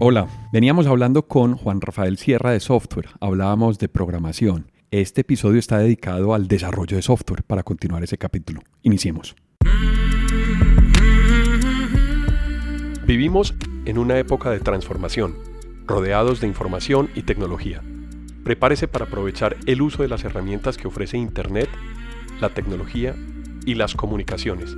Hola, veníamos hablando con Juan Rafael Sierra de Software, hablábamos de programación. Este episodio está dedicado al desarrollo de software para continuar ese capítulo. Iniciemos. Vivimos en una época de transformación, rodeados de información y tecnología. Prepárese para aprovechar el uso de las herramientas que ofrece Internet, la tecnología y las comunicaciones.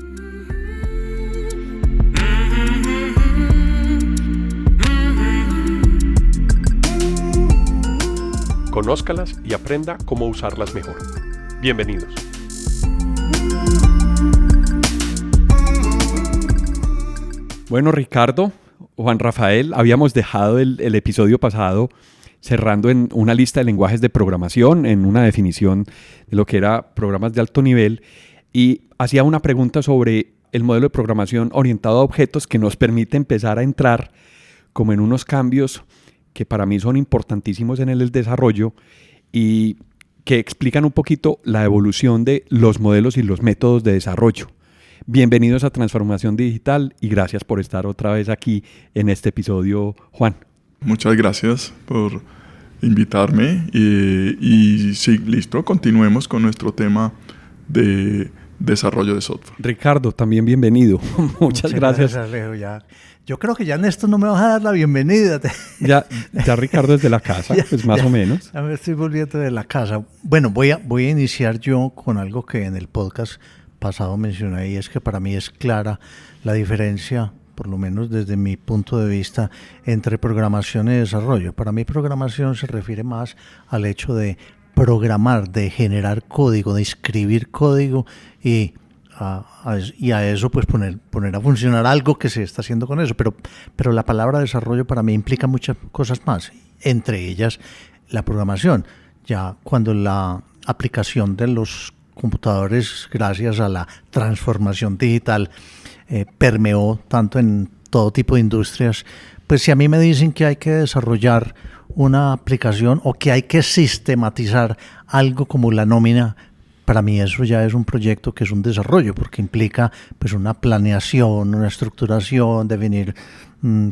Conózcalas y aprenda cómo usarlas mejor. Bienvenidos. Bueno, Ricardo, Juan Rafael, habíamos dejado el episodio pasado cerrando en una lista de lenguajes de programación, en una definición de lo que era programas de alto nivel, y hacía una pregunta sobre el modelo de programación orientado a objetos que nos permite empezar a entrar como en unos cambios que para mí son importantísimos en el desarrollo y que explican un poquito la evolución de los modelos y los métodos de desarrollo. Bienvenidos a Transformación Digital y gracias por estar otra vez aquí en este episodio, Juan. Muchas gracias por invitarme y sí, listo, continuemos con nuestro tema de desarrollo de software. Ricardo, también bienvenido. Muchas gracias. Alejo, yo creo que ya en esto no me vas a dar la bienvenida. Ya Ricardo es de la casa, pues más o menos. Ya me estoy volviendo de la casa. Bueno, voy a iniciar yo con algo que en el podcast pasado mencioné, y es que para mí es clara la diferencia, por lo menos desde mi punto de vista, entre programación y desarrollo. Para mí programación se refiere más al hecho de programar, de generar código, de escribir código y a eso pues poner a funcionar algo que se está haciendo con eso. Pero la palabra desarrollo para mí implica muchas cosas más, entre ellas la programación. Ya cuando la aplicación de los computadores, gracias a la transformación digital, permeó tanto en todo tipo de industrias, pues si a mí me dicen que hay que desarrollar una aplicación o que hay que sistematizar algo como la nómina, para mí eso ya es un proyecto que es un desarrollo, porque implica pues una planeación, una estructuración, definir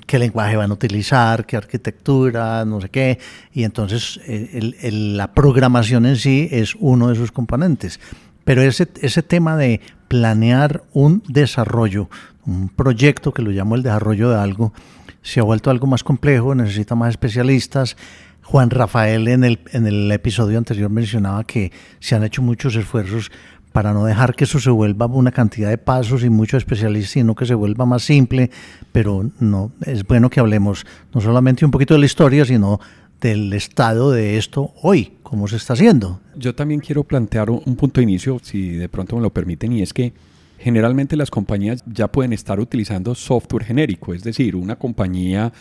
qué lenguaje van a utilizar, qué arquitectura, no sé qué, y entonces la programación en sí es uno de sus componentes. Pero ese tema de planear un desarrollo, un proyecto que lo llamo el desarrollo de algo, se ha vuelto algo más complejo, necesita más especialistas. Juan Rafael en el episodio anterior mencionaba que se han hecho muchos esfuerzos para no dejar que eso se vuelva una cantidad de pasos y muchos especialistas, sino que se vuelva más simple, pero no es bueno que hablemos no solamente un poquito de la historia, sino del estado de esto hoy, cómo se está haciendo. Yo también quiero plantear un punto de inicio, si de pronto me lo permiten, y es que generalmente las compañías ya pueden estar utilizando software genérico, es decir, una compañía,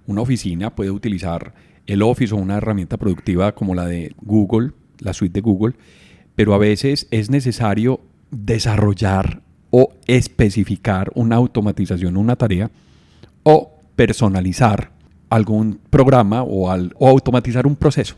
una oficina puede utilizar el Office o una herramienta productiva como la de Google, la suite de Google, pero a veces es necesario desarrollar o especificar una automatización, una tarea, o personalizar algún programa o automatizar un proceso.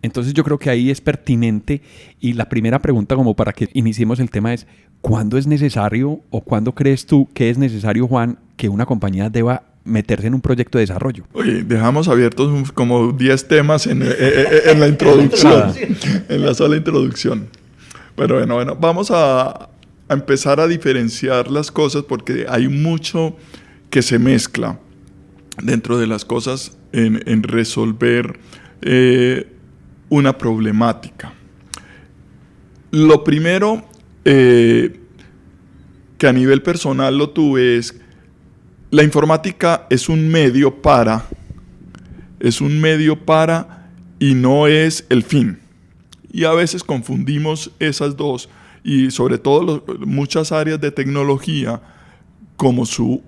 Entonces yo creo que ahí es pertinente, y la primera pregunta como para que iniciemos el tema es ¿cuándo es necesario o cuándo crees tú que es necesario, Juan, que una compañía deba meterse en un proyecto de desarrollo? Oye, dejamos abiertos como 10 temas en la introducción, en la sola introducción. Pero bueno, vamos a empezar a diferenciar las cosas porque hay mucho que se mezcla dentro de las cosas en resolver una problemática. Lo primero que a nivel personal lo tuve es la informática es un medio para y no es el fin. Y a veces confundimos esas dos, y sobre todo muchas áreas de tecnología, como su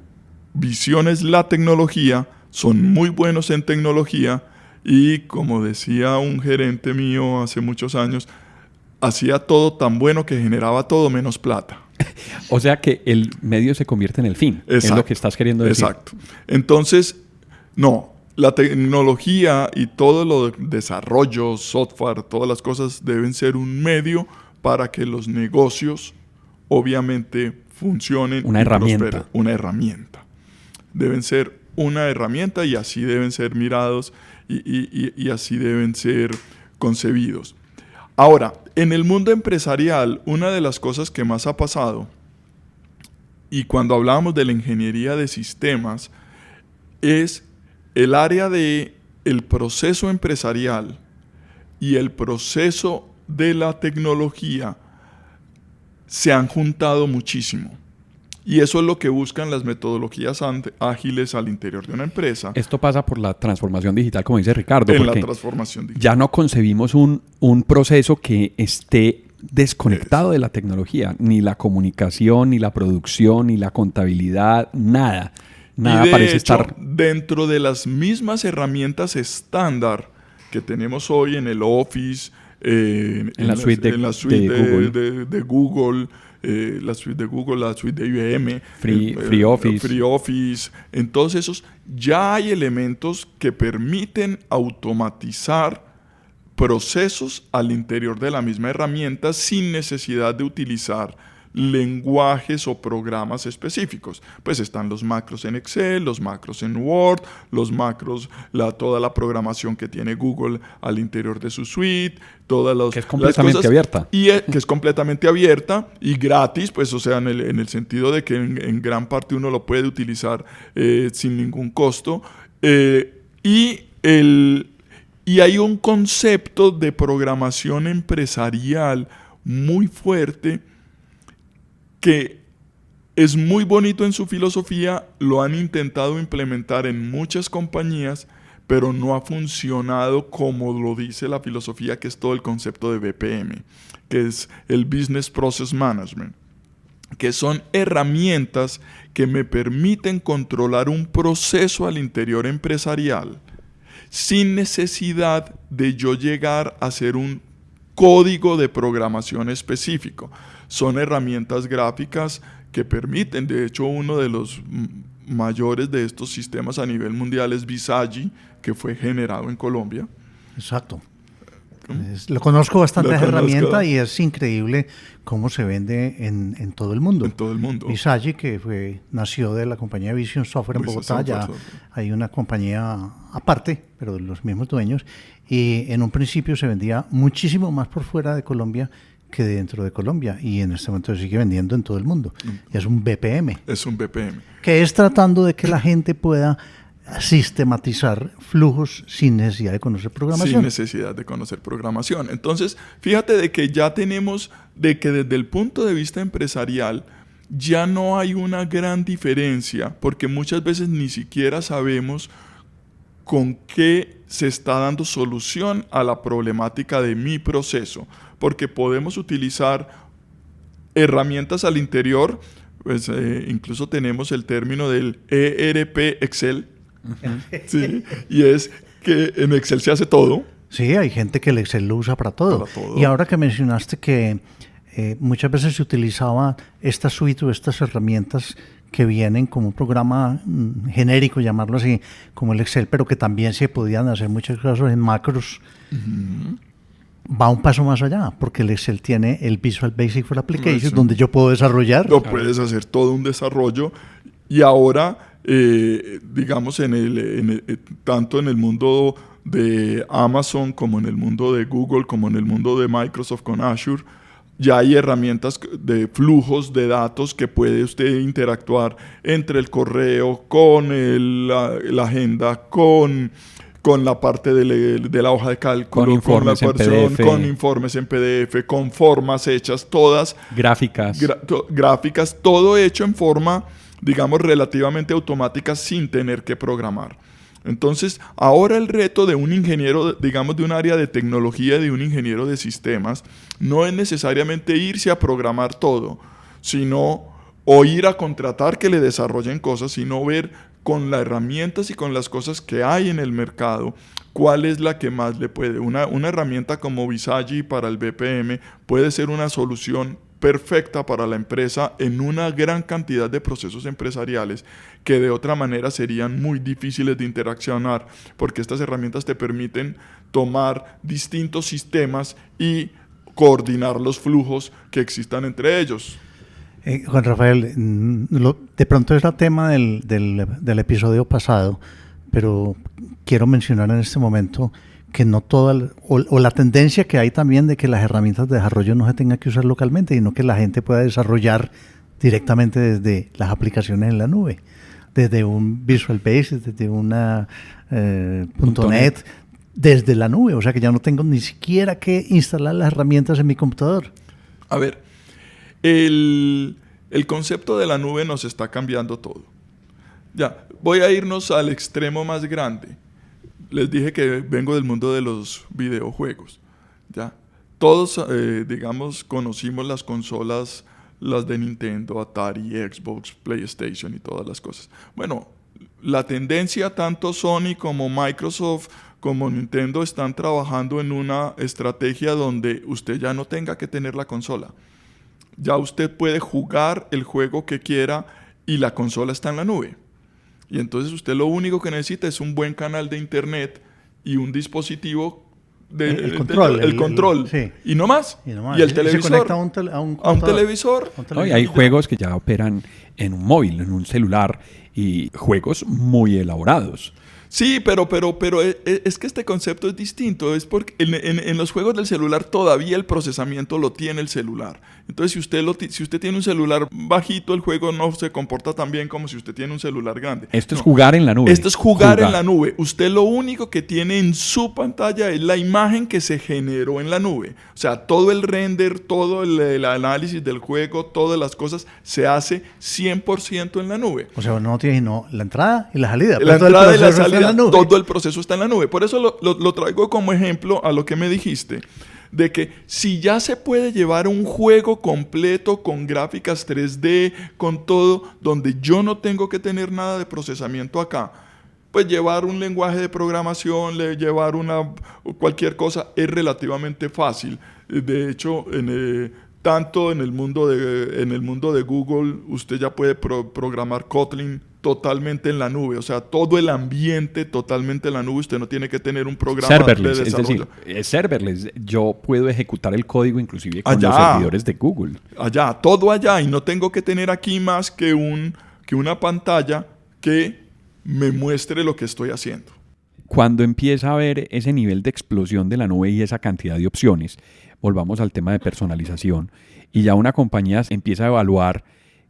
visión es la tecnología, son muy buenos en tecnología, y como decía un gerente mío hace muchos años, hacía todo tan bueno que generaba todo menos plata. O sea que el medio se convierte en el fin. Exacto, es lo que estás queriendo decir. Exacto. Entonces, no, la tecnología y todo lo de desarrollo, software, todas las cosas deben ser un medio para que los negocios obviamente funcionen. Una herramienta. Una herramienta. Deben ser una herramienta y así deben ser mirados y así deben ser concebidos. Ahora, en el mundo empresarial, una de las cosas que más ha pasado, y cuando hablábamos de la ingeniería de sistemas, es el área del proceso empresarial y el proceso de la tecnología se han juntado muchísimo. Y eso es lo que buscan las metodologías ágiles al interior de una empresa. Esto pasa por la transformación digital, como dice Ricardo. En la porque transformación digital. ya no concebimos un proceso que esté desconectado de la tecnología. Ni la comunicación, ni la producción, ni la contabilidad, nada. Nada y de parece hecho, estar... dentro de las mismas herramientas estándar que tenemos hoy en el Office, en la suite de Google, la suite de Google, la suite de IBM, Free Office. Free Office, en todos esos ya hay elementos que permiten automatizar procesos al interior de la misma herramienta sin necesidad de utilizar lenguajes o programas específicos. Pues están los macros en Excel, los macros en Word, los macros, toda la programación que tiene Google al interior de su suite, que es completamente abierta. Y que es completamente abierta y gratis, pues o sea, en el sentido de que en gran parte uno lo puede utilizar sin ningún costo. Y hay un concepto de programación empresarial muy fuerte que es muy bonito en su filosofía, lo han intentado implementar en muchas compañías, pero no ha funcionado como lo dice la filosofía, que es todo el concepto de BPM, que es el Business Process Management, que son herramientas que me permiten controlar un proceso al interior empresarial sin necesidad de yo llegar a hacer un código de programación específico. Son herramientas gráficas que permiten, de hecho uno de los mayores de estos sistemas a nivel mundial es Visagi, que fue generado en Colombia. Exacto. Lo conozco bastante esa herramienta y es increíble cómo se vende en todo el mundo. En todo el mundo. Visagi, que nació de la compañía Vision Software en Bogotá, ya hay una compañía aparte, pero de los mismos dueños, y en un principio se vendía muchísimo más por fuera de Colombia que dentro de Colombia, y en este momento se sigue vendiendo en todo el mundo. Y es un BPM. Es un BPM. Que es tratando de que la gente pueda sistematizar flujos sin necesidad de conocer programación. Sin necesidad de conocer programación. Entonces, fíjate de que ya tenemos, de que desde el punto de vista empresarial, ya no hay una gran diferencia, porque muchas veces ni siquiera sabemos con qué se está dando solución a la problemática de mi proceso, porque podemos utilizar herramientas al interior, pues incluso tenemos el término del ERP Excel, ¿sí? Y es que en Excel se hace todo. Sí, hay gente que el Excel lo usa para todo. Y ahora que mencionaste que muchas veces se utilizaba esta suite o estas herramientas que vienen como un programa genérico, llamarlo así, como el Excel, pero que también se podían hacer muchas cosas en macros. Va un paso más allá, porque el Excel tiene el Visual Basic for Applications, donde yo puedo desarrollar. Lo puedes hacer todo un desarrollo. Y ahora, digamos, tanto en el mundo de Amazon, como en el mundo de Google, como en el mundo de Microsoft con Azure, ya hay herramientas de flujos de datos que puede usted interactuar entre el correo, con la agenda, con la parte de la hoja de cálculo, con informes en PDF, con formas hechas, todas. Gráficas. Gráficas, todo hecho en forma, digamos, relativamente automática sin tener que programar. Entonces, ahora el reto de un ingeniero, digamos, de un área de tecnología, de un ingeniero de sistemas, no es necesariamente irse a programar todo, o ir a contratar que le desarrollen cosas, sino ver con las herramientas y con las cosas que hay en el mercado, cuál es la que más le puede. Una herramienta como Visagi para el BPM puede ser una solución perfecta para la empresa en una gran cantidad de procesos empresariales que de otra manera serían muy difíciles de interaccionar, porque estas herramientas te permiten tomar distintos sistemas y coordinar los flujos que existan entre ellos. Juan Rafael, de pronto era tema del episodio pasado, pero quiero mencionar en este momento que no toda, o la tendencia que hay también de que las herramientas de desarrollo no se tengan que usar localmente, sino que la gente pueda desarrollar directamente desde las aplicaciones en la nube, desde un Visual Basic, desde una .NET, desde la nube, o sea que ya no tengo ni siquiera que instalar las herramientas en mi computador. A ver, el concepto de la nube nos está cambiando todo. Ya, voy a irnos al extremo más grande. Les dije que vengo del mundo de los videojuegos. ¿Ya? Todos, digamos, conocimos las consolas, las de Nintendo, Atari, Xbox, PlayStation y todas las cosas. Bueno, la tendencia, tanto Sony como Microsoft como Nintendo están trabajando en una estrategia donde usted ya no tenga que tener la consola. Ya usted puede jugar el juego que quiera y la consola está en la nube. Y entonces usted lo único que necesita es un buen canal de internet y un dispositivo el control. Sí. Y no más. Y el televisor. Se conecta a un televisor. No, y hay juegos que ya operan en un móvil, en un celular, y juegos muy elaborados. Sí, pero es que este concepto es distinto. Es porque en los juegos del celular todavía el procesamiento lo tiene el celular. Entonces, si usted tiene un celular bajito, el juego no se comporta tan bien como si usted tiene un celular grande. Esto es jugar en la nube. Esto es jugar en la nube. Usted lo único que tiene en su pantalla es la imagen que se generó en la nube. O sea, todo el render, todo el análisis del juego, todas las cosas se hace 100% en la nube. O sea, uno no tiene sino la entrada y la salida. La entrada y la salida, todo el proceso está en la nube. Por eso lo traigo como ejemplo a lo que me dijiste. De que si ya se puede llevar un juego completo con gráficas 3D, con todo, donde yo no tengo que tener nada de procesamiento acá, pues llevar un lenguaje de programación, llevar cualquier cosa es relativamente fácil. De hecho, tanto en el mundo de Google, usted ya puede programar Kotlin totalmente en la nube, o sea, todo el ambiente totalmente en la nube. Usted no tiene que tener un programa serverless, de desarrollo. Es decir, es serverless. Yo puedo ejecutar el código inclusive con los servidores de Google. Allá, todo allá, y no tengo que tener aquí más que una pantalla que me muestre lo que estoy haciendo. Cuando empieza a haber ese nivel de explosión de la nube y esa cantidad de opciones, volvamos al tema de personalización, y ya una compañía empieza a evaluar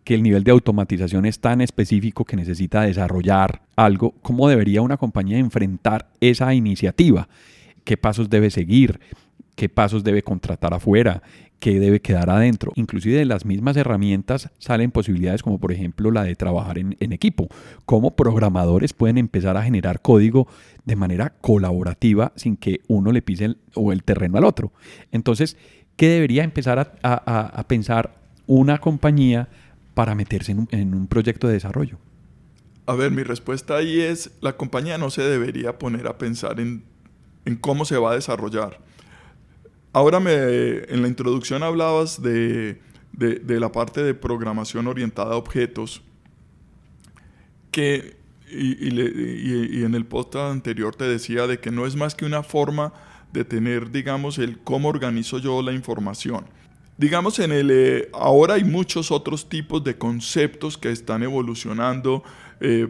que el nivel de automatización es tan específico que necesita desarrollar algo, ¿cómo debería una compañía enfrentar esa iniciativa? ¿Qué pasos debe seguir? ¿Qué pasos debe contratar afuera? ¿Qué debe quedar adentro? Inclusive de las mismas herramientas salen posibilidades como por ejemplo la de trabajar en equipo. Cómo programadores pueden empezar a generar código de manera colaborativa sin que uno le pise el terreno al otro. Entonces, ¿qué debería empezar a pensar una compañía para meterse en un proyecto de desarrollo? A ver, mi respuesta ahí es, la compañía no se debería poner a pensar en cómo se va a desarrollar. Ahora en la introducción hablabas de la parte de programación orientada a objetos, y en el post anterior te decía de que no es más que una forma de tener, digamos, el cómo organizo yo la información. Digamos, ahora hay muchos otros tipos de conceptos que están evolucionando,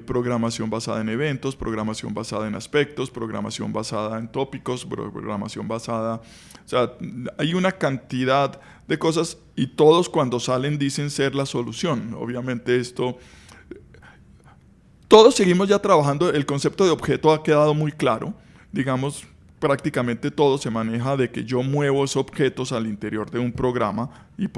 programación basada en eventos, programación basada en aspectos, programación basada en tópicos, programación basada... O sea, hay una cantidad de cosas y todos cuando salen dicen ser la solución. Obviamente todos seguimos ya trabajando, el concepto de objeto ha quedado muy claro, digamos... Prácticamente todo se maneja de que yo muevo esos objetos al interior de un programa y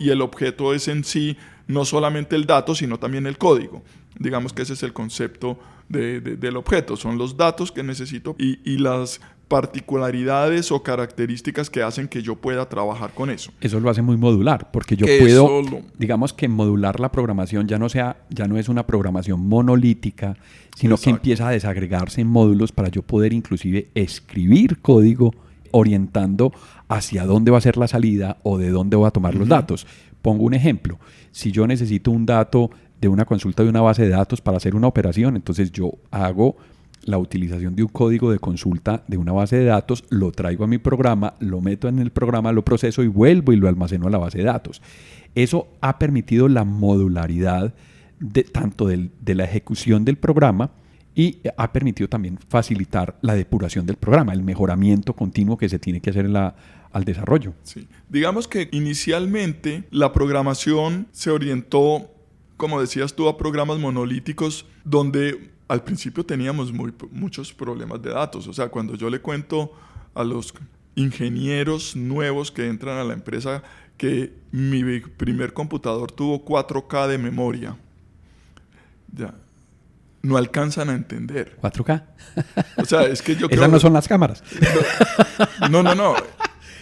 el objeto es en sí no solamente el dato, sino también el código. Digamos que ese es el concepto del objeto. Son los datos que necesito y las particularidades o características que hacen que yo pueda trabajar con eso. Eso lo hace muy modular, porque yo puedo, digamos que modular la programación ya no es una programación monolítica, sino Exacto. que empieza a desagregarse en módulos para yo poder inclusive escribir código orientando hacia dónde va a ser la salida o de dónde voy a tomar los datos. Pongo un ejemplo. Si yo necesito un dato de una consulta de una base de datos para hacer una operación, entonces yo hago la utilización de un código de consulta de una base de datos, lo traigo a mi programa, lo meto en el programa, lo proceso y vuelvo y lo almaceno a la base de datos. Eso ha permitido la modularidad tanto de la ejecución del programa y ha permitido también facilitar la depuración del programa, el mejoramiento continuo que se tiene que hacer al desarrollo. Sí. Digamos que inicialmente la programación se orientó, como decías tú, a programas monolíticos donde al principio teníamos muchos problemas de datos. O sea, cuando yo le cuento a los ingenieros nuevos que entran a la empresa que mi primer computador tuvo 4K de memoria, ya no alcanzan a entender. ¿4K? O sea, es que yo creo... Esas no son las cámaras.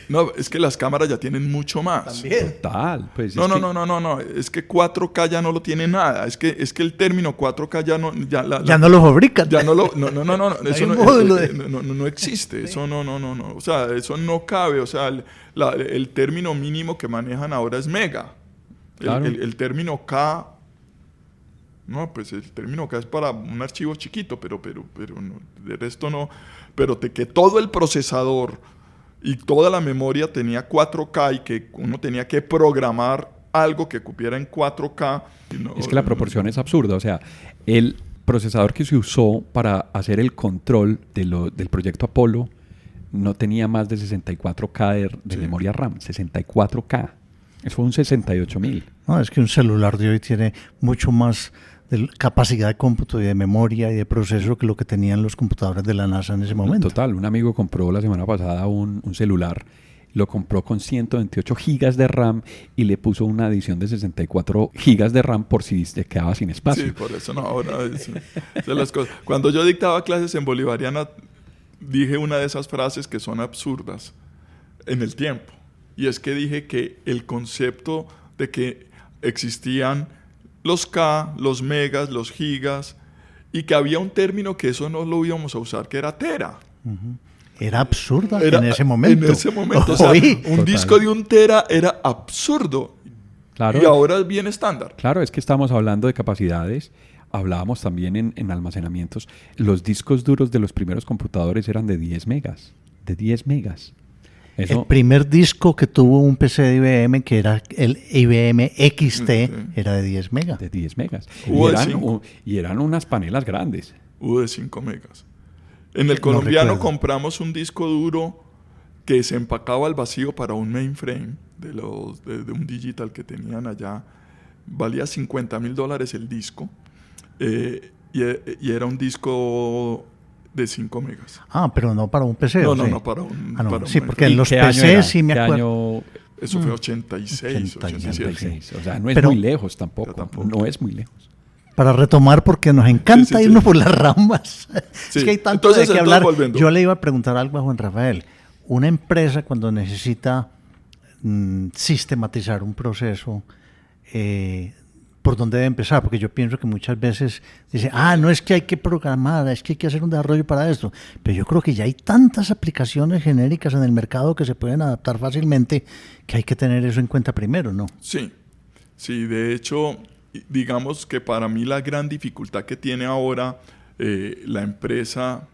No, es que las cámaras ya tienen mucho más. También. Total. Pues No. Es que 4K ya no lo tiene nada. Es que el término 4K ya no... Ya no lo fabrican. Ya no lo... No. Eso no existe. Sí. Eso no. O sea, eso no cabe. O sea, el término mínimo que manejan ahora es mega. Claro. El término K... No, pues el término K es para un archivo chiquito, pero no, de resto no. Pero que todo el procesador y toda la memoria tenía 4K y que uno tenía que programar algo que cupiera en 4K. Es que la proporción es absurda. O sea, el procesador que se usó para hacer el control del proyecto Apolo no tenía más de 64K de memoria RAM. 64K. Eso fue un 68.000. No, es que un celular de hoy tiene mucho más de capacidad de cómputo y de memoria y de proceso que lo que tenían los computadores de la NASA en ese momento. Total, un amigo compró la semana pasada un celular, lo compró con 128 gigas de RAM y le puso una adición de 64 gigas de RAM por si se quedaba sin espacio. Sí, por eso no, ahora las cosas. Cuando yo dictaba clases en Bolivariana, dije una de esas frases que son absurdas en el tiempo. Y es que dije que el concepto de que existían los K, los megas, los gigas, y que había un término que eso no lo íbamos a usar, que era tera. Uh-huh. Era absurda en ese momento. En ese momento, o sea, un disco de 1 tera era absurdo. Claro, y ahora es bien estándar. Claro, es que estamos hablando de capacidades. Hablábamos también en almacenamientos. Los discos duros de los primeros computadores eran de 10 megas. De 10 megas. Eso. El primer disco que tuvo un PC de IBM, que era el IBM XT, era de 10 megas. De 10 megas. Y eran unas panelas grandes. Hubo de 5 megas. En el colombiano compramos un disco duro que se empacaba al vacío para un mainframe de un digital que tenían allá. Valía $50,000 el disco. Y era un disco de 5 megas. Ah, pero no para un PC. No, para un... Sí, porque en los PC sí me acuerdo. Eso fue 86, 87. O sea, no es muy lejos tampoco. No es muy lejos. Para retomar, porque nos encanta irnos por las ramas. Sí. Es que hay tanto de qué hablar. Volviendo. Yo le iba a preguntar algo a Juan Rafael. Una empresa cuando necesita sistematizar un proceso, ¿por dónde debe empezar? Porque yo pienso que muchas veces dice, no es que hay que programar, es que hay que hacer un desarrollo para esto. Pero yo creo que ya hay tantas aplicaciones genéricas en el mercado que se pueden adaptar fácilmente que hay que tener eso en cuenta primero, ¿no? Sí, de hecho, digamos que para mí la gran dificultad que tiene ahora la empresa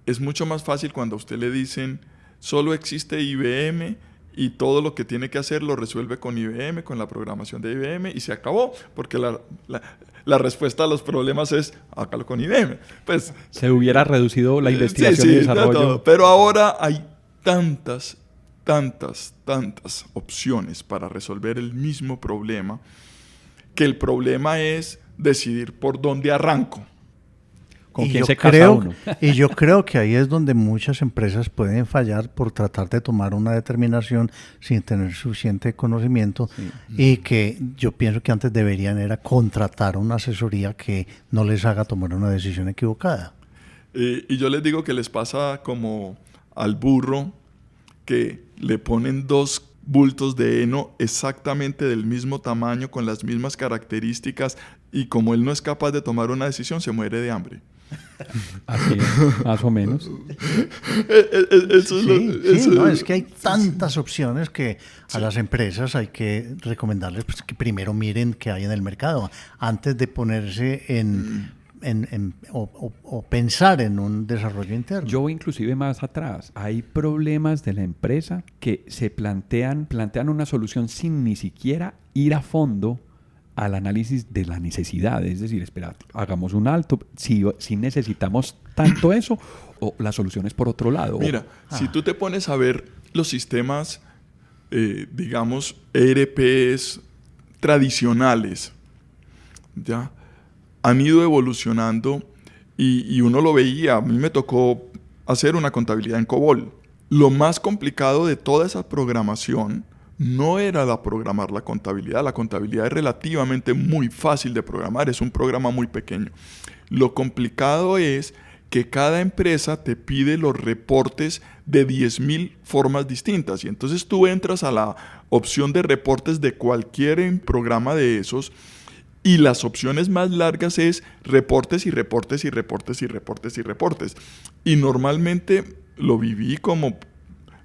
es mucho más fácil cuando a usted le dicen, solo existe IBM y todo lo que tiene que hacer lo resuelve con IBM, con la programación de IBM y se acabó, porque la respuesta a los problemas es, hágalo con IBM. Pues, se hubiera reducido la investigación y desarrollo. Pero ahora hay tantas opciones para resolver el mismo problema, que el problema es decidir por dónde arranco. ¿Con quién se casa uno? Y yo creo que ahí es donde muchas empresas pueden fallar por tratar de tomar una determinación sin tener suficiente conocimiento y que yo pienso que antes deberían era contratar una asesoría que no les haga tomar una decisión equivocada. Y yo les digo que les pasa como al burro que le ponen 2 bultos de heno exactamente del mismo tamaño, con las mismas características, y como él no es capaz de tomar una decisión, se muere de hambre. Así es, más o menos. Es que hay tantas opciones que a las empresas hay que recomendarles que primero miren qué hay en el mercado antes de ponerse en o pensar en un desarrollo interno. Yo voy inclusive más atrás. Hay problemas de la empresa que se plantean una solución sin ni siquiera ir a fondo al análisis de la necesidad. Es decir, espera, hagamos un alto. Si necesitamos tanto eso, o la solución es por otro lado. Mira, si tú te pones a ver los sistemas, digamos, ERPs tradicionales, ya han ido evolucionando y uno lo veía. A mí me tocó hacer una contabilidad en COBOL. Lo más complicado de toda esa programación no era programar la contabilidad. La contabilidad es relativamente muy fácil de programar, es un programa muy pequeño. Lo complicado es que cada empresa te pide los reportes de 10.000 formas distintas. Y entonces tú entras a la opción de reportes de cualquier programa de esos y las opciones más largas es reportes y reportes y reportes y reportes y reportes. Y normalmente lo viví como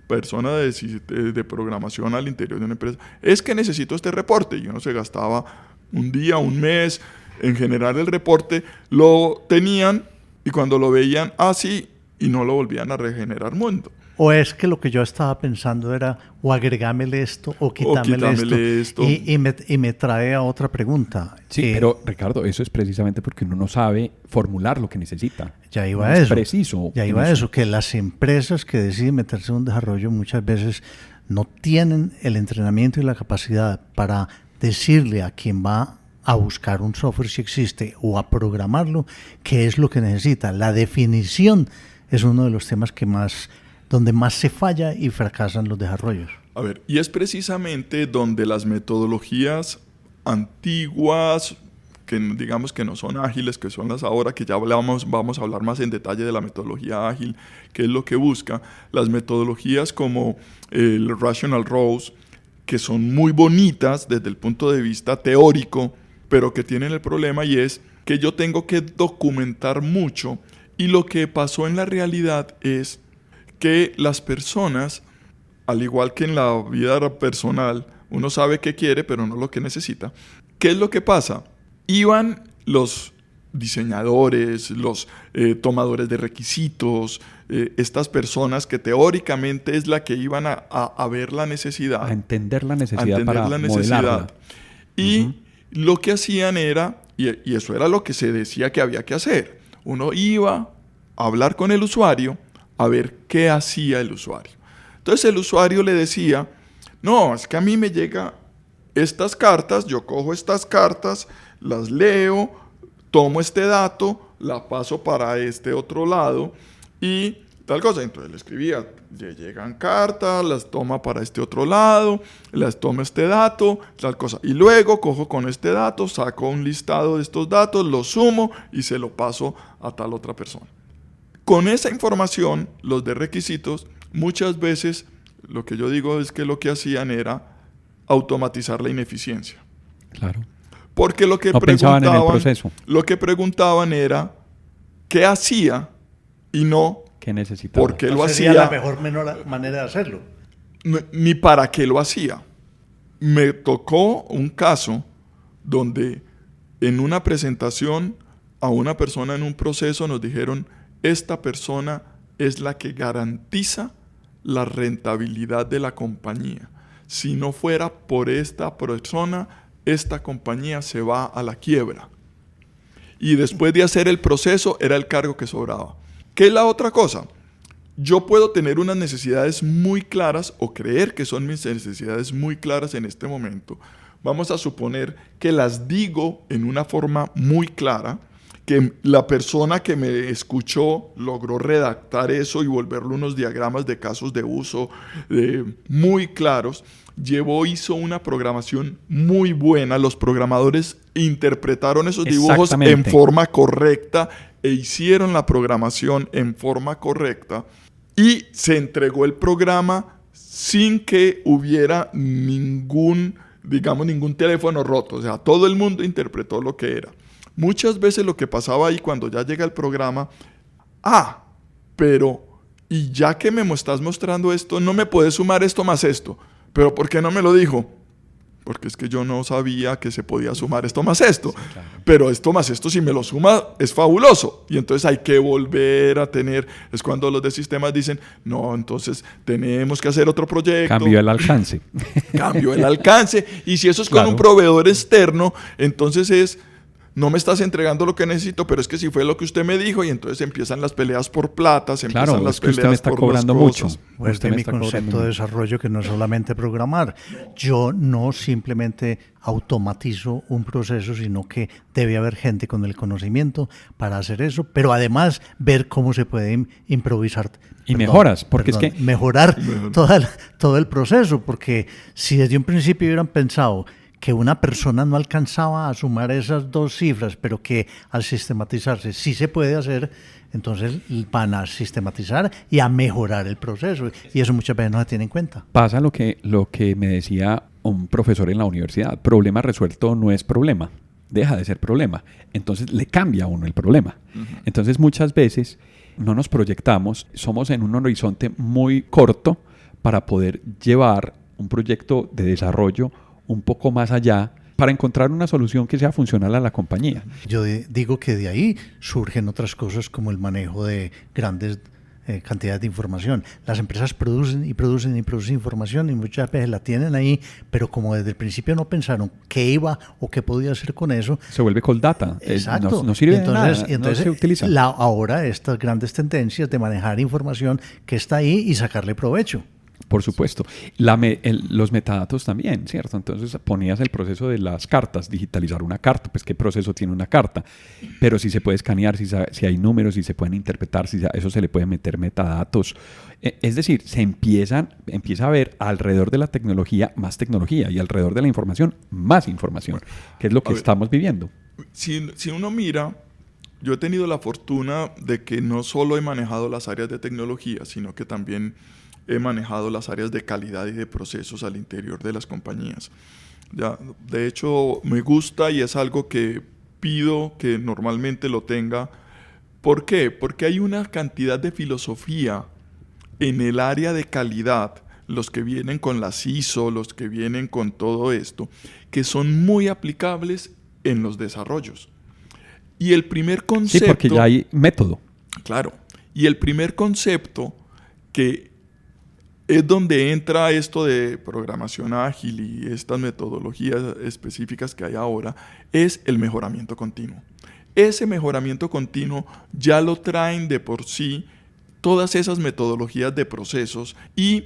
persona de programación al interior de una empresa. Es que necesito este reporte. Y uno se gastaba un día, un mes en generar el reporte. Lo tenían y cuando lo veían, sí, y no lo volvían a regenerar mundo. O es que lo que yo estaba pensando era o agregámele esto o quitámele esto. Y me trae a otra pregunta. Sí, pero Ricardo, eso es precisamente porque uno no sabe formular lo que necesita. Ya iba a eso. Preciso. Ya iba a eso, que las empresas que deciden meterse en un desarrollo muchas veces no tienen el entrenamiento y la capacidad para decirle a quien va a buscar un software si existe o a programarlo qué es lo que necesita. La definición es uno de los temas donde más se falla y fracasan los desarrollos. A ver, y es precisamente donde las metodologías antiguas, que digamos que no son ágiles, que son las ahora, que ya vamos a hablar más en detalle de la metodología ágil, que es lo que busca, las metodologías como el Rational Rose, que son muy bonitas desde el punto de vista teórico, pero que tienen el problema y es que yo tengo que documentar mucho, y lo que pasó en la realidad es que las personas, al igual que en la vida personal, uno sabe qué quiere, pero no lo que necesita. ¿Qué es lo que pasa? Iban los diseñadores, los tomadores de requisitos, estas personas que teóricamente es la que iban a ver la necesidad. A entender la necesidad para modelarla. Y lo que hacían era, y eso era lo que se decía que había que hacer, uno iba a hablar con el usuario, a ver qué hacía el usuario. Entonces el usuario le decía, no, es que a mí me llegan estas cartas, yo cojo estas cartas, las leo, tomo este dato, la paso para este otro lado y tal cosa. Entonces le escribía, le llegan cartas, las toma para este otro lado, las toma este dato, tal cosa. Y luego cojo con este dato, saco un listado de estos datos, lo sumo y se lo paso a tal otra persona. Con esa información, los de requisitos, muchas veces lo que yo digo es que lo que hacían era automatizar la ineficiencia. Claro. Porque lo que preguntaban era qué hacía y no qué necesitaba. ¿Por qué lo hacía? Sería la mejor manera de hacerlo. Ni para qué lo hacía. Me tocó un caso donde en una presentación a una persona en un proceso nos dijeron: esta persona es la que garantiza la rentabilidad de la compañía. Si no fuera por esta persona, esta compañía se va a la quiebra. Y después de hacer el proceso, era el cargo que sobraba. ¿Qué es la otra cosa? Yo puedo tener unas necesidades muy claras o creer que son mis necesidades muy claras en este momento. Vamos a suponer que las digo en una forma muy clara, que la persona que me escuchó logró redactar eso y volverlo unos diagramas de casos de uso muy claros. Hizo una programación muy buena. Los programadores interpretaron esos dibujos en forma correcta e hicieron la programación en forma correcta. Y se entregó el programa sin que hubiera ningún teléfono roto. O sea, todo el mundo interpretó lo que era. Muchas veces lo que pasaba ahí cuando ya llega el programa, pero, y ya que me estás mostrando esto, no me puedes sumar esto más esto. ¿Pero por qué no me lo dijo? porque es que yo no sabía que se podía sumar esto más esto, sí, claro. Pero esto más esto, si me lo suma, es fabuloso, y entonces hay que volver a tener, es cuando los de sistemas dicen, no, entonces tenemos que hacer otro proyecto. Cambio el alcance. Cambio el alcance, y si eso es claro. con un proveedor externo, entonces es, no me estás entregando lo que necesito, pero es que si fue lo que usted me dijo, y entonces empiezan las peleas por plata, se claro, empiezan las es que usted me peleas está por cobrando las mucho. cosas. Pues de mi concepto de desarrollo, que no es solamente programar. Yo no simplemente automatizo un proceso, sino que debe haber gente con el conocimiento para hacer eso, pero además ver cómo se puede improvisar. Y mejoras, porque es que... Mejorar todo el proceso, porque si desde un principio hubieran pensado que una persona no alcanzaba a sumar esas dos cifras, pero que al sistematizarse sí se puede hacer, entonces van a sistematizar y a mejorar el proceso. Y eso muchas veces no se tiene en cuenta. Pasa lo que me decía un profesor en la universidad: problema resuelto no es problema, deja de ser problema. Entonces le cambia a uno el problema. Uh-huh. Entonces muchas veces no nos proyectamos, somos en un horizonte muy corto para poder llevar un proyecto de desarrollo un poco más allá para encontrar una solución que sea funcional a la compañía. Yo digo que de ahí surgen otras cosas como el manejo de grandes cantidades de información. Las empresas producen información y muchas veces la tienen ahí, pero como desde el principio no pensaron qué iba o qué podía hacer con eso. Se vuelve cold data. Exacto. No sirve de nada. Y entonces no se utiliza. Ahora estas grandes tendencias de manejar información que está ahí y sacarle provecho. Por supuesto. Los metadatos también, ¿cierto? Entonces ponías el proceso de las cartas, digitalizar una carta, pues qué proceso tiene una carta, pero si se puede escanear, si hay números, si se pueden interpretar, si eso se le puede meter metadatos. Es decir, se empieza a ver alrededor de la tecnología más tecnología y alrededor de la información más información, que es lo que estamos viviendo. Si uno mira, yo he tenido la fortuna de que no solo he manejado las áreas de tecnología, sino que también he manejado las áreas de calidad y de procesos al interior de las compañías. Ya, de hecho, me gusta y es algo que pido que normalmente lo tenga. ¿Por qué? Porque hay una cantidad de filosofía en el área de calidad, los que vienen con las ISO, los que vienen con todo esto, que son muy aplicables en los desarrollos. Y el primer concepto... Sí, porque ya hay método. Claro. Y el primer concepto que es donde entra esto de programación ágil y estas metodologías específicas que hay ahora, es el mejoramiento continuo. Ese mejoramiento continuo ya lo traen de por sí todas esas metodologías de procesos, y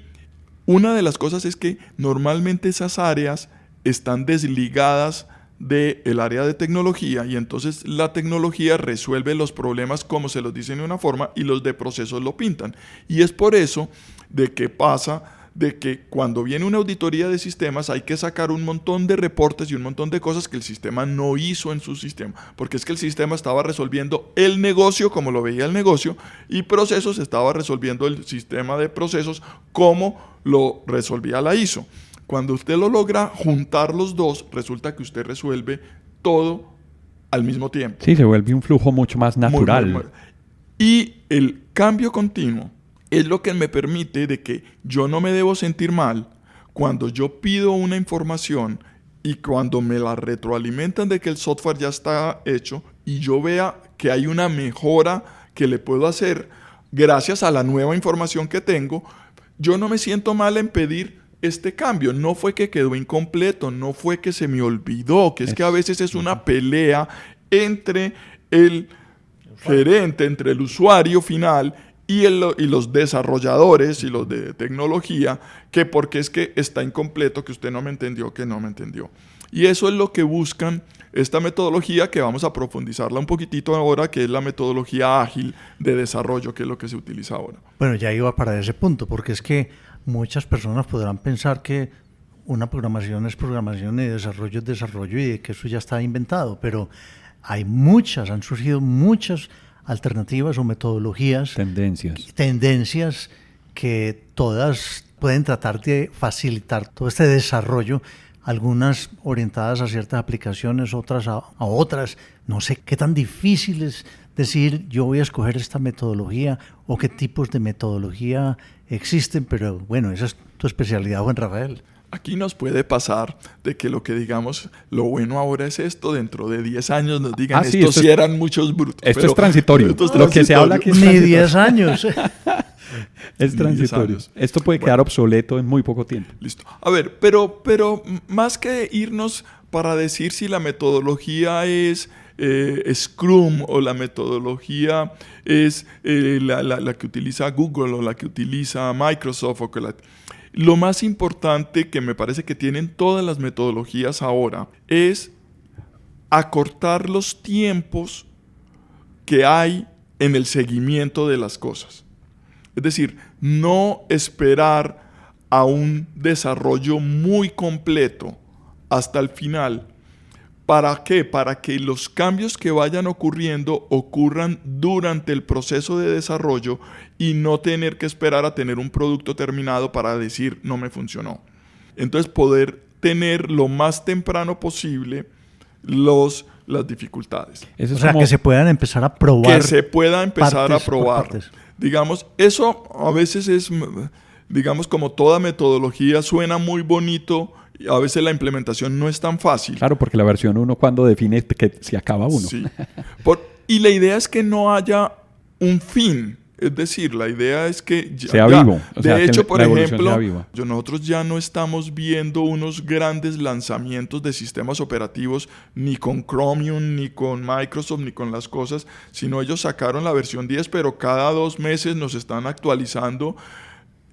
una de las cosas es que normalmente esas áreas están desligadas del área de tecnología, y entonces la tecnología resuelve los problemas como se los dice de una forma y los de procesos lo pintan. Y es por eso de que pasa de que cuando viene una auditoría de sistemas hay que sacar un montón de reportes y un montón de cosas que el sistema no hizo en su sistema, porque es que el sistema estaba resolviendo el negocio como lo veía el negocio, y procesos estaba resolviendo el sistema de procesos como lo resolvía la ISO. Cuando usted lo logra juntar los dos, resulta que usted resuelve todo al mismo tiempo. Sí, se vuelve un flujo mucho más natural. Y el cambio continuo es lo que me permite de que yo no me debo sentir mal cuando yo pido una información y cuando me la retroalimentan de que el software ya está hecho y yo vea que hay una mejora que le puedo hacer gracias a la nueva información que tengo. Yo no me siento mal en pedir este cambio. No fue que quedó incompleto, no fue que se me olvidó, que es que a veces es una pelea entre el gerente, entre el usuario final y los desarrolladores y los de tecnología, que porque es que está incompleto, que usted no me entendió, que no me entendió. Y eso es lo que buscan esta metodología, que vamos a profundizarla un poquitito ahora, que es la metodología ágil de desarrollo, que es lo que se utiliza ahora. Bueno, ya iba para ese punto, porque es que muchas personas podrán pensar que una programación es programación y desarrollo es desarrollo y que eso ya está inventado, pero han surgido muchas alternativas o metodologías, tendencias que todas pueden tratar de facilitar todo este desarrollo, algunas orientadas a ciertas aplicaciones, otras a otras. No sé qué tan difícil es decir yo voy a escoger esta metodología o qué tipos de metodología existen, pero bueno, esa es tu especialidad, Juan Rafael. Aquí nos puede pasar de que lo que digamos, lo bueno ahora es esto, dentro de 10 años nos digan, sí, estos sí eran muchos brutos. Esto es transitorio. Esto es Lo que se habla aquí es Ni transitorio. 10 años. Es transitorio. Esto puede quedar obsoleto en muy poco tiempo. Listo. A ver, pero más que irnos para decir si la metodología es Scrum o la metodología es la que utiliza Google o la que utiliza Microsoft, lo más importante que me parece que tienen todas las metodologías ahora es acortar los tiempos que hay en el seguimiento de las cosas. Es decir, no esperar a un desarrollo muy completo hasta el final. ¿Para qué? Para que los cambios que vayan ocurriendo ocurran durante el proceso de desarrollo y no tener que esperar a tener un producto terminado para decir no me funcionó. Entonces poder tener lo más temprano posible las dificultades. Eso es que se puedan empezar a probar. Que se pueda empezar a probar. Digamos, eso a veces es, digamos, como toda metodología suena muy bonito. A veces la implementación no es tan fácil. Claro, porque la versión 1 cuando define que se acaba uno. Sí. Y la idea es que no haya un fin. Es decir, la idea es que sea vivo. De hecho, por ejemplo, nosotros ya no estamos viendo unos grandes lanzamientos de sistemas operativos ni con Chromium, ni con Microsoft, ni con las cosas, sino ellos sacaron la versión 10, pero cada 2 meses nos están actualizando.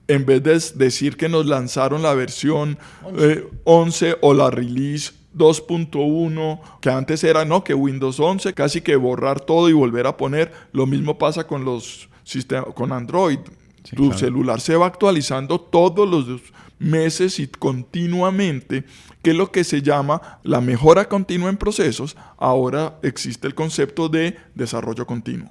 En vez de decir que nos lanzaron la versión 11 o la release 2.1, que antes era que Windows 11, casi que borrar todo y volver a poner. Lo mismo pasa con los sistemas, con Android. Sí, tu celular se va actualizando todos los meses y continuamente, que es lo que se llama la mejora continua en procesos. Ahora existe el concepto de desarrollo continuo.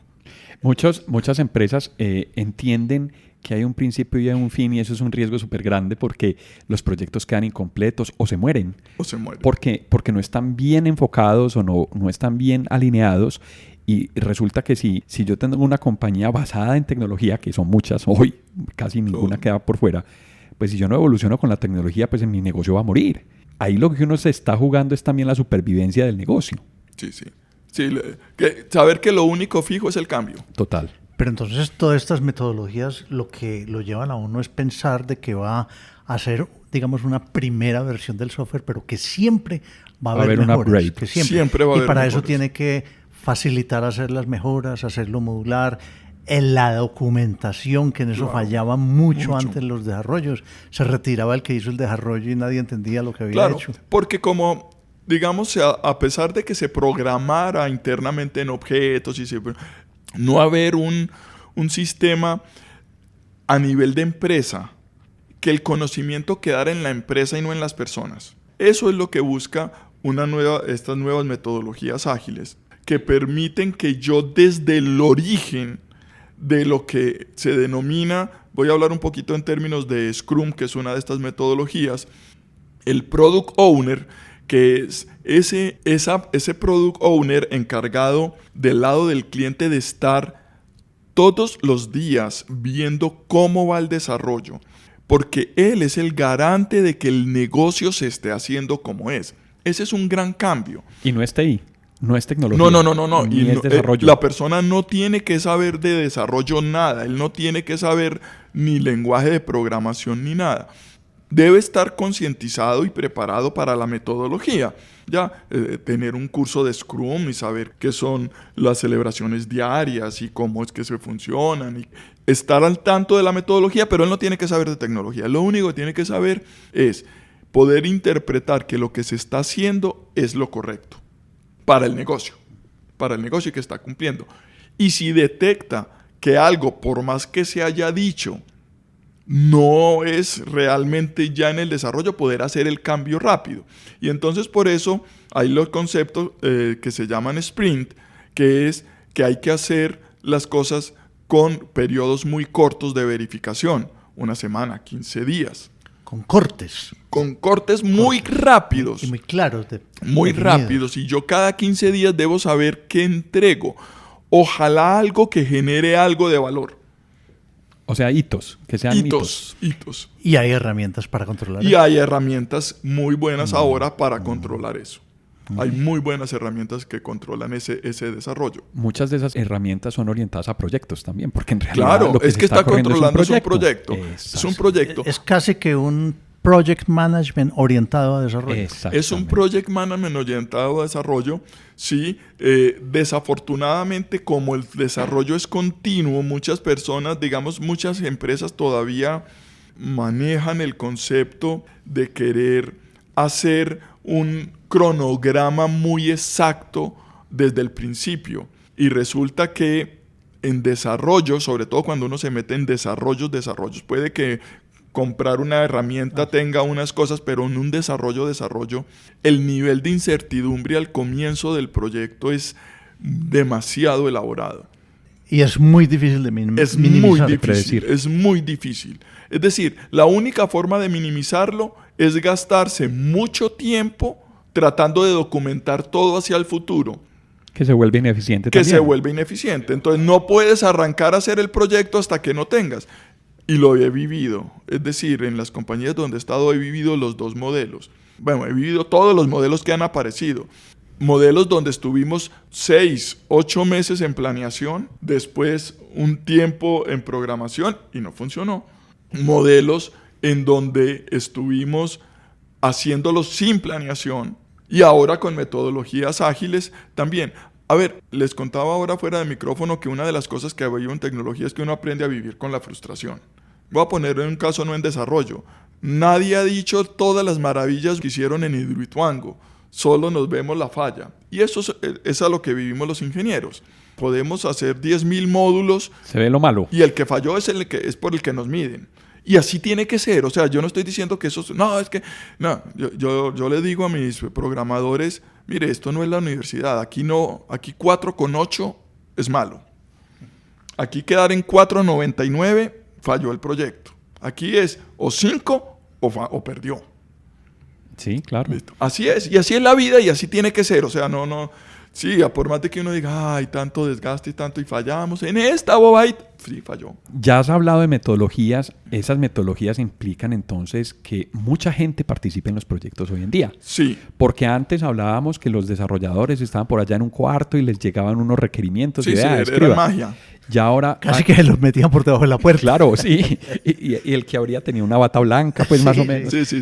Muchas empresas entienden que hay un principio y hay un fin, y eso es un riesgo súper grande porque los proyectos quedan incompletos o se mueren. Porque no están bien enfocados o no están bien alineados. Y resulta que si yo tengo una compañía basada en tecnología, que son muchas, hoy casi ninguna queda por fuera, pues si yo no evoluciono con la tecnología, pues mi negocio va a morir. Ahí lo que uno se está jugando es también la supervivencia del negocio. Sí. Saber que lo único fijo es el cambio. Total. Pero entonces todas estas metodologías lo que lo llevan a uno es pensar de que va a ser, digamos, una primera versión del software, pero que siempre va a haber un mejoras, upgrade. que siempre va a haber y para mejoras. Eso tiene que facilitar hacer las mejoras, hacerlo modular, en la documentación, que en eso fallaba mucho antes los desarrollos. Se retiraba el que hizo el desarrollo y nadie entendía lo que había hecho. Porque como, digamos, a pesar de que se programara internamente en objetos y no haber un sistema a nivel de empresa, que el conocimiento quedara en la empresa y no en las personas. Eso es lo que busca estas nuevas metodologías ágiles, que permiten que yo desde el origen de lo que se denomina, voy a hablar un poquito en términos de Scrum, que es una de estas metodologías, el Product Owner, que es ese Product Owner encargado del lado del cliente de estar todos los días viendo cómo va el desarrollo, porque él es el garante de que el negocio se esté haciendo como es. Ese es un gran cambio. Y no es TI, no es tecnología. No. Ni es desarrollo. La persona no tiene que saber de desarrollo nada, él no tiene que saber ni lenguaje de programación ni nada. Debe estar concientizado y preparado para la metodología. Tener un curso de Scrum y saber qué son las celebraciones diarias y cómo es que se funcionan. Y estar al tanto de la metodología, pero él no tiene que saber de tecnología. Lo único que tiene que saber es poder interpretar que lo que se está haciendo es lo correcto para el negocio que está cumpliendo. Y si detecta que algo, por más que se haya dicho, no es realmente ya en el desarrollo, poder hacer el cambio rápido. Y entonces por eso hay los conceptos que se llaman sprint, que es que hay que hacer las cosas con periodos muy cortos de verificación, 1 semana, 15 días. Con cortes. Con cortes muy rápidos. Y muy claros. Muy rápidos. Y yo cada 15 días debo saber qué entrego. Ojalá algo que genere algo de valor. O sea, hitos, que sean hitos. Hitos. Y hay herramientas para controlar Y eso. hay herramientas muy buenas ahora para controlar eso. Hay muy buenas herramientas que controlan ese desarrollo. Muchas de esas herramientas son orientadas a proyectos también, porque en realidad Claro, lo que es se que está corriendo controlando es un proyecto. Exacto. Es un proyecto. Es casi que un project management orientado a desarrollo. Es un project management orientado a desarrollo. Sí, desafortunadamente, como el desarrollo es continuo, muchas personas, digamos, muchas empresas todavía manejan el concepto de querer hacer un cronograma muy exacto desde el principio. Y resulta que en desarrollo, sobre todo cuando uno se mete en desarrollos, puede que comprar una herramienta tenga unas cosas, pero en un desarrollo, el nivel de incertidumbre al comienzo del proyecto es demasiado elaborado. Y es muy difícil de minimizar. Es muy difícil. Es decir, la única forma de minimizarlo es gastarse mucho tiempo tratando de documentar todo hacia el futuro. Que se vuelve ineficiente también. Se vuelve ineficiente. Entonces no puedes arrancar a hacer el proyecto hasta que no tengas. Y lo he vivido. Es decir, en las compañías donde he estado he vivido los dos modelos. Bueno, he vivido todos los modelos que han aparecido. Modelos donde estuvimos 6, 8 meses en planeación, después un tiempo en programación y no funcionó. Modelos en donde estuvimos haciéndolos sin planeación y ahora con metodologías ágiles también. A ver, les contaba ahora fuera de micrófono que una de las cosas que veo en tecnología es que uno aprende a vivir con la frustración. Voy a poner un caso no en desarrollo. Nadie ha dicho todas las maravillas que hicieron en Hidroituango. Solo nos vemos la falla. Y eso es a lo que vivimos los ingenieros. Podemos hacer 10.000 módulos. Se ve lo malo. Y el que falló es por el que nos miden. Y así tiene que ser. O sea, yo no estoy diciendo que eso... No, es que... No, yo le digo a mis programadores, mire, esto no es la universidad. Aquí 4,8 es malo. Aquí quedar en 4,99 falló el proyecto. Aquí es o 5 o perdió. Sí, claro. ¿Listo? Así es. Y así es la vida y así tiene que ser. O sea, no... Sí, por más de que uno diga, ay, tanto desgaste y fallamos en esta bobadita, sí, falló. Ya has hablado de metodologías. Esas metodologías implican entonces que mucha gente participe en los proyectos hoy en día. Sí. Porque antes hablábamos que los desarrolladores estaban por allá en un cuarto y les llegaban unos requerimientos. Sí, y era magia. Ya ahora... Casi que los metían por debajo de la puerta. Claro, sí. Y el que habría tenido una bata blanca, pues más o menos. Sí.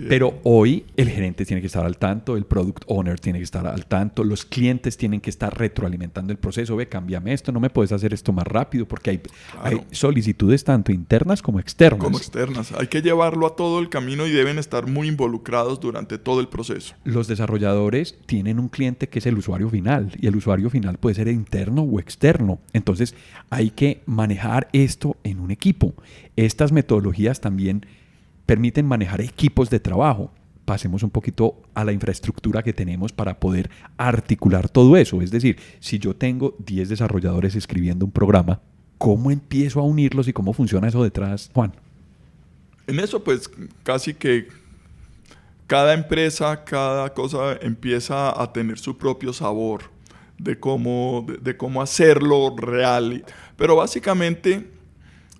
Pero hoy el gerente tiene que estar al tanto, el product owner tiene que estar al tanto, los clientes tienen que estar retroalimentando el proceso. Ve, cámbiame esto, no me puedes hacer esto más rápido, porque hay solicitudes tanto internas como externas. Hay que llevarlo a todo el camino y deben estar muy involucrados durante todo el proceso. Los desarrolladores tienen un cliente que es el usuario final, y el usuario final puede ser interno o externo. Entonces, hay que manejar esto en un equipo. Estas metodologías también permiten manejar equipos de trabajo. Pasemos un poquito a la infraestructura que tenemos para poder articular todo eso. Es decir, si yo tengo 10 desarrolladores escribiendo un programa, ¿cómo empiezo a unirlos y cómo funciona eso detrás, Juan? En eso, pues, casi que cada empresa, cada cosa empieza a tener su propio sabor de cómo hacerlo real. Pero básicamente,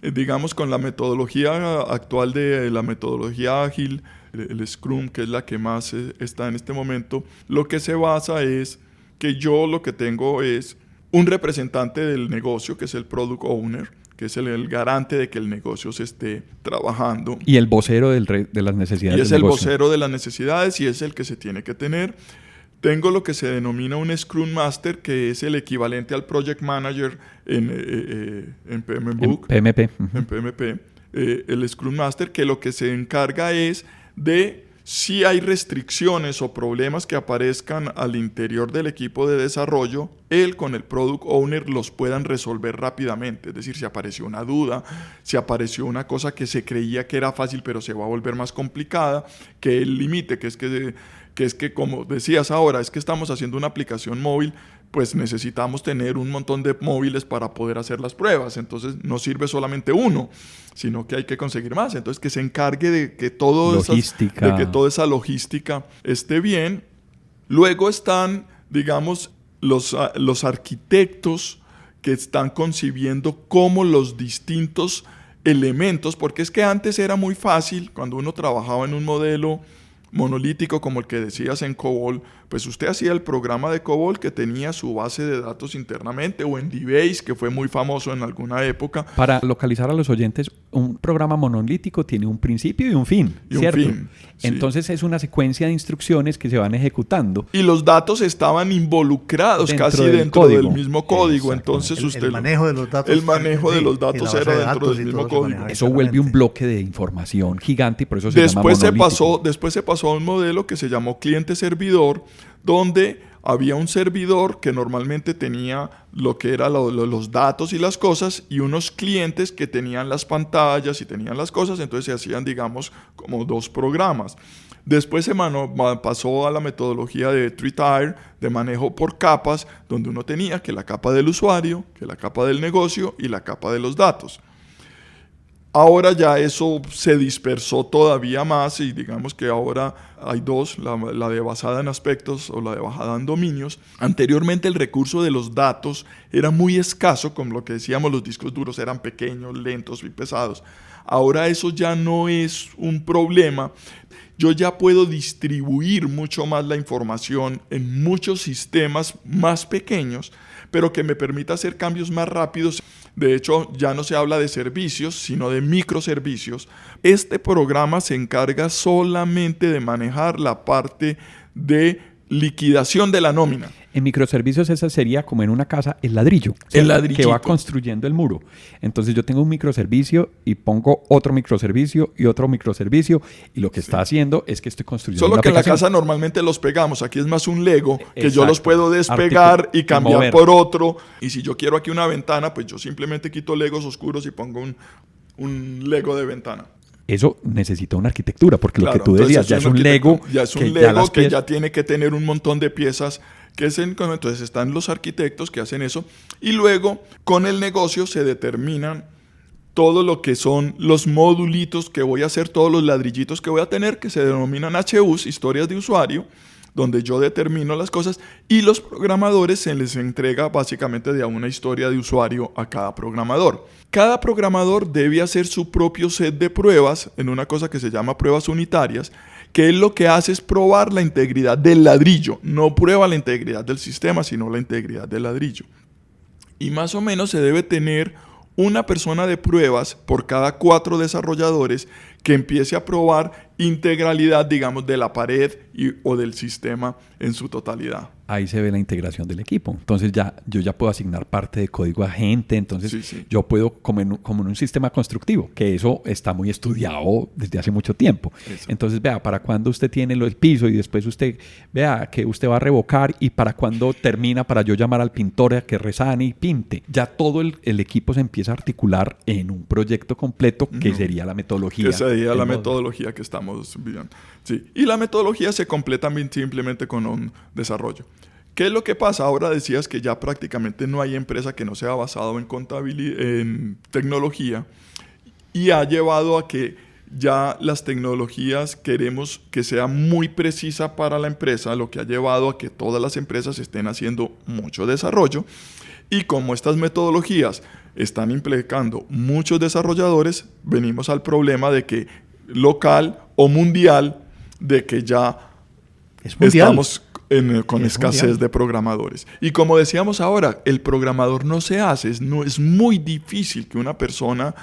digamos, con la metodología actual de la metodología ágil, el Scrum, que es la que más está en este momento, lo que se basa es que yo lo que tengo es un representante del negocio, que es el Product Owner, que es el garante de que el negocio se esté trabajando. Y el vocero de las necesidades. Y es el vocero de las necesidades y es el que se tiene que tener. Tengo lo que se denomina un Scrum Master, que es el equivalente al Project Manager en PMBOK. En PMP. En PMP. El Scrum Master, que lo que se encarga es de si hay restricciones o problemas que aparezcan al interior del equipo de desarrollo, él con el Product Owner los puedan resolver rápidamente. Es decir, si apareció una duda, si apareció una cosa que se creía que era fácil pero se va a volver más complicada, que él limite, que es que como decías ahora, es que estamos haciendo una aplicación móvil, pues necesitamos tener un montón de móviles para poder hacer las pruebas. Entonces no sirve solamente uno, sino que hay que conseguir más. Entonces que se encargue de que toda esa logística esté bien. Luego están, digamos, los arquitectos que están concibiendo cómo los distintos elementos, porque es que antes era muy fácil, cuando uno trabajaba en un modelo monolítico como el que decías en COBOL, pues usted hacía el programa de COBOL que tenía su base de datos internamente, o en DBase, que fue muy famoso en alguna época. Para localizar a los oyentes, un programa monolítico tiene un principio y un fin, ¿cierto? Sí. Entonces es una secuencia de instrucciones que se van ejecutando. Y los datos estaban involucrados casi dentro del mismo código. Entonces el manejo de los datos. El manejo de los datos era dentro del mismo código. Eso vuelve un bloque de información gigante y por eso se llama monolítico. Después se pasó a un modelo que se llamó cliente-servidor, donde había un servidor que normalmente tenía lo que eran los datos y las cosas, y unos clientes que tenían las pantallas y tenían las cosas. Entonces se hacían, digamos, como dos programas. Después se pasó a la metodología de three-tier, de manejo por capas, donde uno tenía que la capa del usuario, que la capa del negocio y la capa de los datos. Ahora ya eso se dispersó todavía más, y digamos que ahora hay dos, la de basada en aspectos o la de basada en dominios. Anteriormente el recurso de los datos era muy escaso, como lo que decíamos, los discos duros eran pequeños, lentos y pesados. Ahora eso ya no es un problema. Yo ya puedo distribuir mucho más la información en muchos sistemas más pequeños, pero que me permita hacer cambios más rápidos. De hecho, ya no se habla de servicios, sino de microservicios. Este programa se encarga solamente de manejar la parte de liquidación de la nómina. En microservicios esa sería como en una casa el ladrillo, el ladrillito, que va construyendo el muro. Entonces yo tengo un microservicio y pongo otro microservicio y otro microservicio, y lo que está haciendo es que estoy construyendo Solo una que aplicación. En la casa normalmente los pegamos. Aquí es más un Lego, que yo los puedo despegar y cambiar por otro. Y si yo quiero aquí una ventana, pues yo simplemente quito Legos oscuros y pongo un Lego de ventana. Eso necesita una arquitectura, porque claro, lo que tú decías ya es un Lego. Ya es un Lego que ya tiene que tener un montón de piezas. Entonces están los arquitectos que hacen eso, y luego con el negocio se determinan todo lo que son los modulitos que voy a hacer, todos los ladrillitos que voy a tener, que se denominan HUs, historias de usuario, donde yo determino las cosas, y los programadores se les entrega básicamente de una historia de usuario a cada programador. Cada programador debe hacer su propio set de pruebas en una cosa que se llama pruebas unitarias, que es lo que hace es probar la integridad del ladrillo. No prueba la integridad del sistema, sino la integridad del ladrillo. Y más o menos se debe tener una persona de pruebas por cada 4 desarrolladores que empiece a probar integralidad, digamos, de la pared o del sistema en su totalidad. Ahí se ve la integración del equipo. Entonces yo ya puedo asignar parte de código a gente. Entonces yo puedo, como en un sistema constructivo, que eso está muy estudiado desde hace mucho tiempo. Eso. Entonces, vea, para cuando usted tiene el piso y después usted vea que usted va a revocar, y para cuando termina, para yo llamar al pintor a que resane y pinte. Ya todo el equipo se empieza a articular en un proyecto completo, que sería la metodología. Que sería la metodología que estamos viendo. Sí. Y la metodología se completa simplemente con un desarrollo. ¿Qué es lo que pasa? Ahora decías que ya prácticamente no hay empresa que no sea basado en tecnología, y ha llevado a que ya las tecnologías queremos que sea muy precisa para la empresa, lo que ha llevado a que todas las empresas estén haciendo mucho desarrollo. Y como estas metodologías están implicando muchos desarrolladores, venimos al problema de que local o mundial, de que ya estamos con escasez de programadores. Y como decíamos ahora, el programador no se hace, es muy difícil que una persona,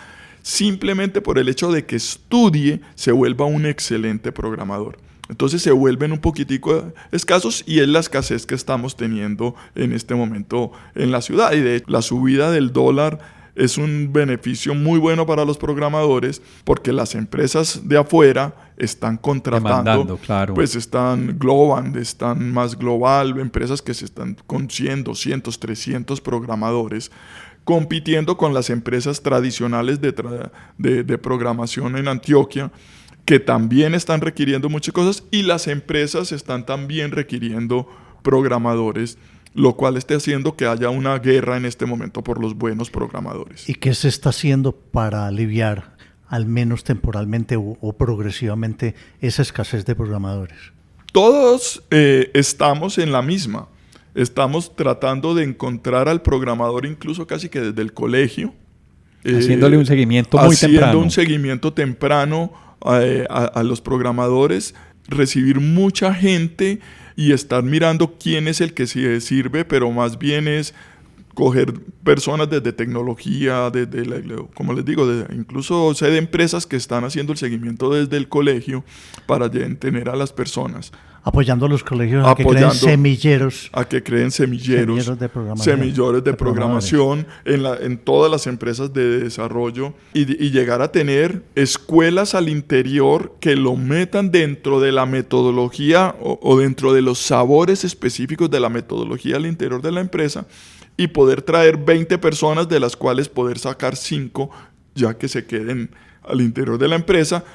simplemente por el hecho de que estudie, se vuelva un excelente programador. Entonces se vuelven un poquitico escasos, y es la escasez que estamos teniendo en este momento en la ciudad. Y de hecho, la subida del dólar es un beneficio muy bueno para los programadores, porque las empresas de afuera están contratando, claro. Pues están Globant, están Más Global, empresas que se están con 100, 200, 300 programadores, compitiendo con las empresas tradicionales de programación en Antioquia, que también están requiriendo muchas cosas, y las empresas están también requiriendo programadores, lo cual está haciendo que haya una guerra en este momento por los buenos programadores. ¿Y qué se está haciendo para aliviar, al menos temporalmente o progresivamente, esa escasez de programadores? Todos estamos en la misma. Estamos tratando de encontrar al programador incluso casi que desde el colegio. Haciéndole un seguimiento muy temprano. Haciendo un seguimiento temprano a los programadores, recibir mucha gente y estar mirando quién es el que se sirve, pero más bien es coger personas desde tecnología, como les digo, incluso sé de empresas que están haciendo el seguimiento desde el colegio para tener a las personas. Apoyando a los colegios a que creen semilleros. A que creen semilleros de programación en todas las empresas de desarrollo y llegar a tener escuelas al interior que lo metan dentro de la metodología o dentro de los sabores específicos de la metodología al interior de la empresa y poder traer 20 personas de las cuales poder sacar 5 ya que se queden al interior de la empresa.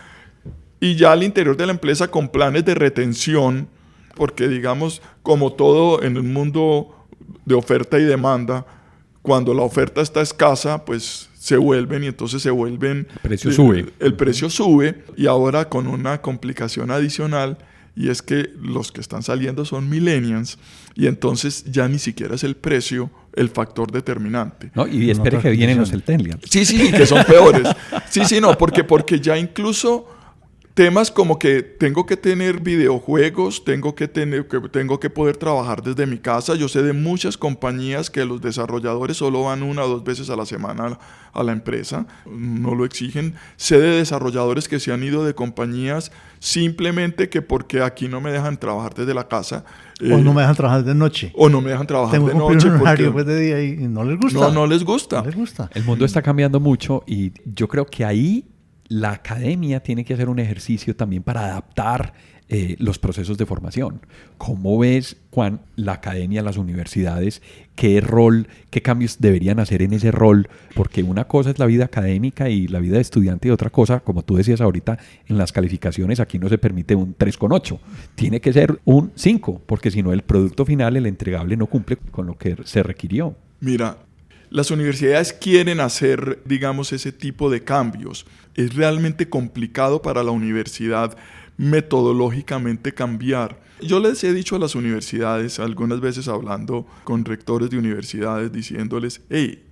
Y ya al interior de la empresa con planes de retención, porque digamos, como todo en el mundo de oferta y demanda, cuando la oferta está escasa, pues se vuelven y entonces se vuelven... El precio sube y ahora con una complicación adicional y es que los que están saliendo son millennials y entonces ya ni siquiera es el precio el factor determinante. No, y espere que vienen los centennials. Sí, que son peores. Porque ya incluso... Temas como que tengo que tener videojuegos, tengo que poder trabajar desde mi casa. Yo sé de muchas compañías que los desarrolladores solo van 1 o 2 veces a la semana a la empresa, no lo exigen. Sé de desarrolladores que se han ido de compañías simplemente que porque aquí no me dejan trabajar desde la casa. O no me dejan trabajar de noche. Tengo que cumplir un horario pues de día y no les gusta. No les gusta. El mundo está cambiando mucho y yo creo que ahí la academia tiene que hacer un ejercicio también para adaptar los procesos de formación. ¿Cómo ves, Juan, la academia, las universidades, qué cambios deberían hacer en ese rol? Porque una cosa es la vida académica y la vida de estudiante y otra cosa, como tú decías ahorita, en las calificaciones aquí no se permite un 3,8. Tiene que ser un 5, porque si no el producto final, el entregable, no cumple con lo que se requirió. Mira, las universidades quieren hacer, digamos, ese tipo de cambios. Es realmente complicado para la universidad metodológicamente cambiar. Yo les he dicho a las universidades, algunas veces hablando con rectores de universidades, diciéndoles, hey,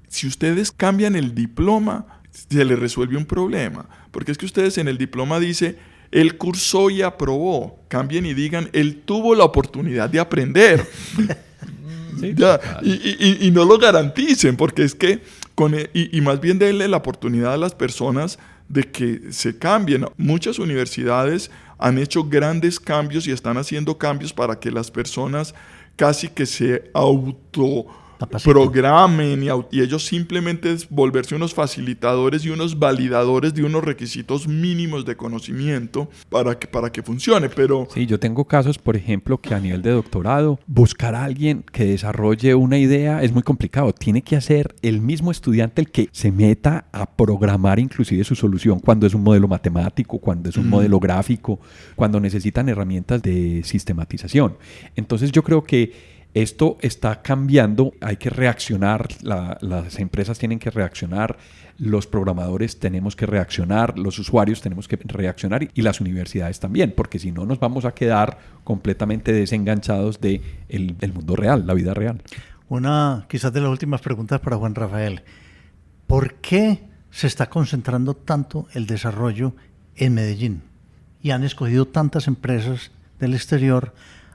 si ustedes cambian el diploma, se les resuelve un problema. Porque es que ustedes en el diploma dice, él cursó y aprobó. Cambien y digan, él tuvo la oportunidad de aprender. Sí, ya, y no lo garanticen, porque es que y más bien denle la oportunidad a las personas de que se cambien. Muchas universidades han hecho grandes cambios y están haciendo cambios para que las personas casi que se autoprogramen y ellos simplemente es volverse unos facilitadores y unos validadores de unos requisitos mínimos de conocimiento para que funcione. Pero sí, yo tengo casos, por ejemplo, que a nivel de doctorado, buscar a alguien que desarrolle una idea es muy complicado. Tiene que hacer el mismo estudiante el que se meta a programar inclusive su solución cuando es un modelo matemático, cuando es un modelo gráfico, cuando necesitan herramientas de sistematización. Entonces yo creo que esto está cambiando, hay que reaccionar, las empresas tienen que reaccionar, los programadores tenemos que reaccionar, los usuarios tenemos que reaccionar y las universidades también, porque si no nos vamos a quedar completamente desenganchados del mundo real, la vida real. Una quizás de las últimas preguntas para Juan Rafael. ¿Por qué se está concentrando tanto el desarrollo en Medellín? Y han escogido tantas empresas del exterior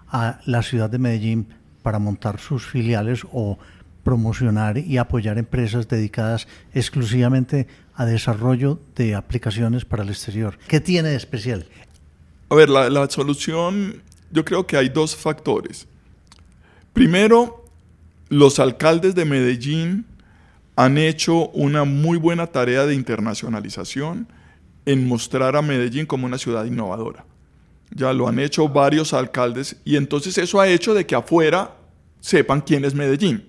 a la ciudad de Medellín para montar sus filiales o promocionar y apoyar empresas dedicadas exclusivamente a desarrollo de aplicaciones para el exterior. ¿Qué tiene de especial? A ver, la solución, yo creo que hay 2 factores. Primero, los alcaldes de Medellín han hecho una muy buena tarea de internacionalización en mostrar a Medellín como una ciudad innovadora. Ya lo han hecho varios alcaldes y entonces eso ha hecho de que afuera sepan quién es Medellín.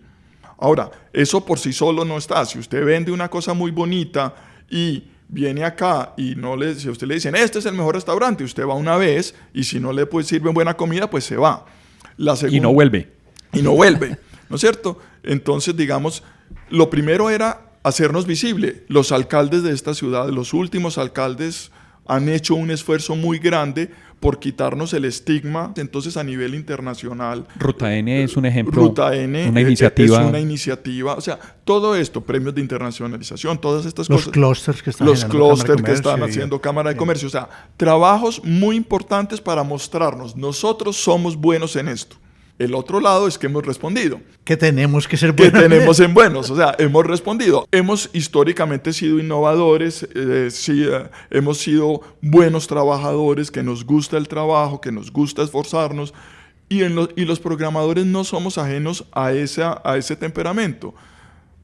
Ahora, eso por sí solo no está. Si usted vende una cosa muy bonita y viene acá y si a usted le dicen, este es el mejor restaurante, usted va una vez y si no le sirven buena comida, pues se va. Y no vuelve. ¿No es cierto? Entonces, digamos, lo primero era hacernos visible. Los alcaldes de esta ciudad, los últimos alcaldes, han hecho un esfuerzo muy grande por quitarnos el estigma. Entonces, a nivel internacional... Ruta N es un ejemplo, Ruta N una iniciativa. es una iniciativa. O sea, todo esto, premios de internacionalización, todas estas los cosas. Clústeres que están los clústeres que están y, haciendo Cámara de Comercio. O sea, trabajos muy importantes para mostrarnos. Nosotros somos buenos en esto. El otro lado es que hemos respondido. Que tenemos que ser buenos. Que tenemos en buenos. O sea, hemos respondido. Hemos históricamente sido innovadores, hemos sido buenos trabajadores, que nos gusta el trabajo, que nos gusta esforzarnos. Y los programadores no somos ajenos a ese temperamento.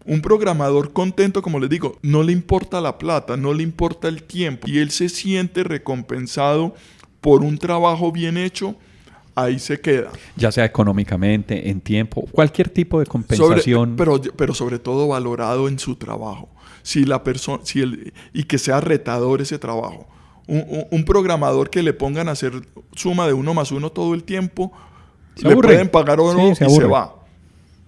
Un programador contento, como les digo, no le importa la plata, no le importa el tiempo. Y él se siente recompensado por un trabajo bien hecho. Ahí se queda. Ya sea económicamente, en tiempo, cualquier tipo de compensación. Pero sobre todo valorado en su trabajo. Y que sea retador ese trabajo. Un programador que le pongan a hacer suma de 1 más 1 todo el tiempo, le pueden pagar oro y se va.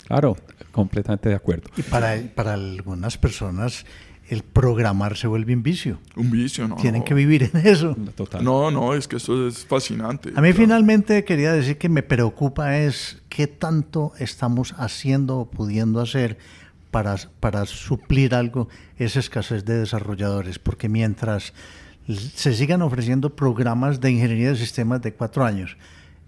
Claro, completamente de acuerdo. Y para algunas personas el programar se vuelve un vicio. Un vicio, ¿no? Tienen que vivir en eso. Total. No, es que eso es fascinante. A mí finalmente quería decir que me preocupa es qué tanto estamos haciendo o pudiendo hacer para suplir algo esa escasez de desarrolladores, porque mientras se sigan ofreciendo programas de ingeniería de sistemas de 4 años,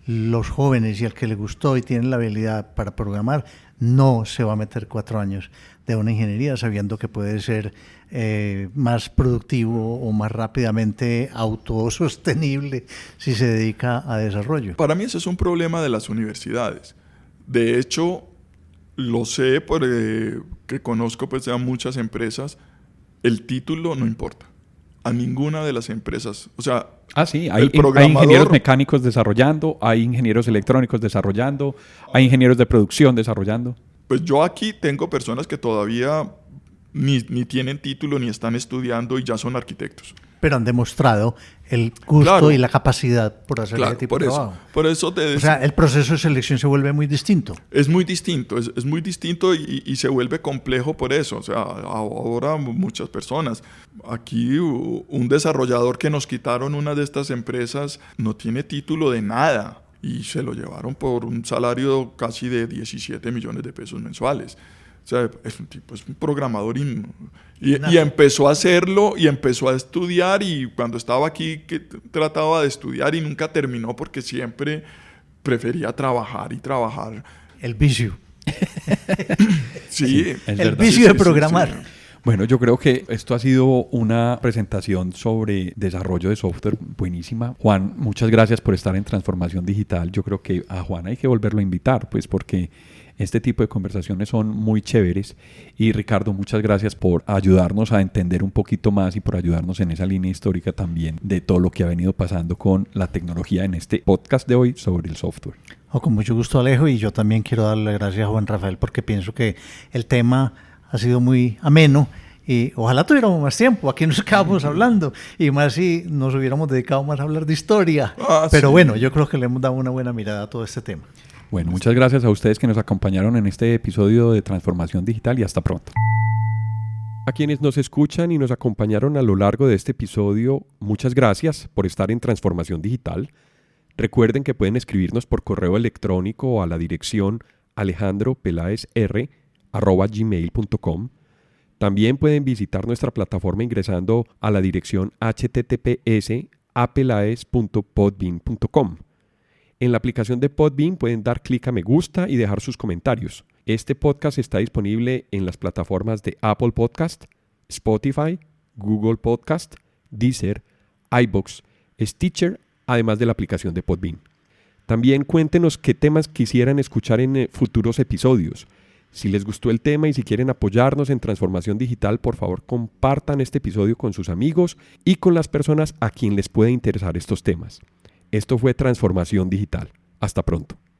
los jóvenes y al que le gustó y tiene la habilidad para programar, no se va a meter 4 años de una ingeniería sabiendo que puede ser más productivo o más rápidamente autosostenible si se dedica a desarrollo. Para mí ese es un problema de las universidades. De hecho, lo sé porque conozco pues a muchas empresas, el título no importa. A ninguna de las empresas. O sea, sí, hay ingenieros mecánicos desarrollando, hay ingenieros electrónicos desarrollando, hay ingenieros de producción desarrollando. Pues yo aquí tengo personas que todavía ni tienen título, ni están estudiando y ya son arquitectos. Pero han demostrado el gusto y la capacidad por hacer ese tipo de trabajo. Por eso o sea, el proceso de selección se vuelve muy distinto. Es muy distinto, es muy distinto y se vuelve complejo por eso. O sea, ahora muchas personas. Aquí un desarrollador que nos quitaron una de estas empresas no tiene título de nada y se lo llevaron por un salario casi de 17 millones de pesos mensuales. O sea, es un tipo, es un programador y empezó a hacerlo y empezó a estudiar y cuando estaba aquí que trataba de estudiar y nunca terminó porque siempre prefería trabajar y trabajar. El vicio. Sí, el vicio de programar. Sí. Bueno, yo creo que esto ha sido una presentación sobre desarrollo de software buenísima. Juan, muchas gracias por estar en Transformación Digital. Yo creo que a Juan hay que volverlo a invitar, pues porque este tipo de conversaciones son muy chéveres. Y Ricardo, muchas gracias por ayudarnos a entender un poquito más y por ayudarnos en esa línea histórica también de todo lo que ha venido pasando con la tecnología en este podcast de hoy sobre el software. Con mucho gusto, Alejo, y yo también quiero darle gracias a Juan Rafael porque pienso que el tema ha sido muy ameno y ojalá tuviéramos más tiempo. Aquí nos quedamos hablando y más si nos hubiéramos dedicado más a hablar de historia. Pero sí. Bueno, yo creo que le hemos dado una buena mirada a todo este tema. Bueno, muchas gracias a ustedes que nos acompañaron en este episodio de Transformación Digital y hasta pronto. A quienes nos escuchan y nos acompañaron a lo largo de este episodio, muchas gracias por estar en Transformación Digital. Recuerden que pueden escribirnos por correo electrónico a la dirección alejandropelaesr@gmail.com. También pueden visitar nuestra plataforma ingresando a la dirección https://apelaes.podbean.com. En la aplicación de Podbean pueden dar clic a me gusta y dejar sus comentarios. Este podcast está disponible en las plataformas de Apple Podcast, Spotify, Google Podcast, Deezer, iVoox, Stitcher, además de la aplicación de Podbean. También cuéntenos qué temas quisieran escuchar en futuros episodios. Si les gustó el tema y si quieren apoyarnos en Transformación Digital, por favor compartan este episodio con sus amigos y con las personas a quien les puede interesar estos temas. Esto fue Transformación Digital. Hasta pronto.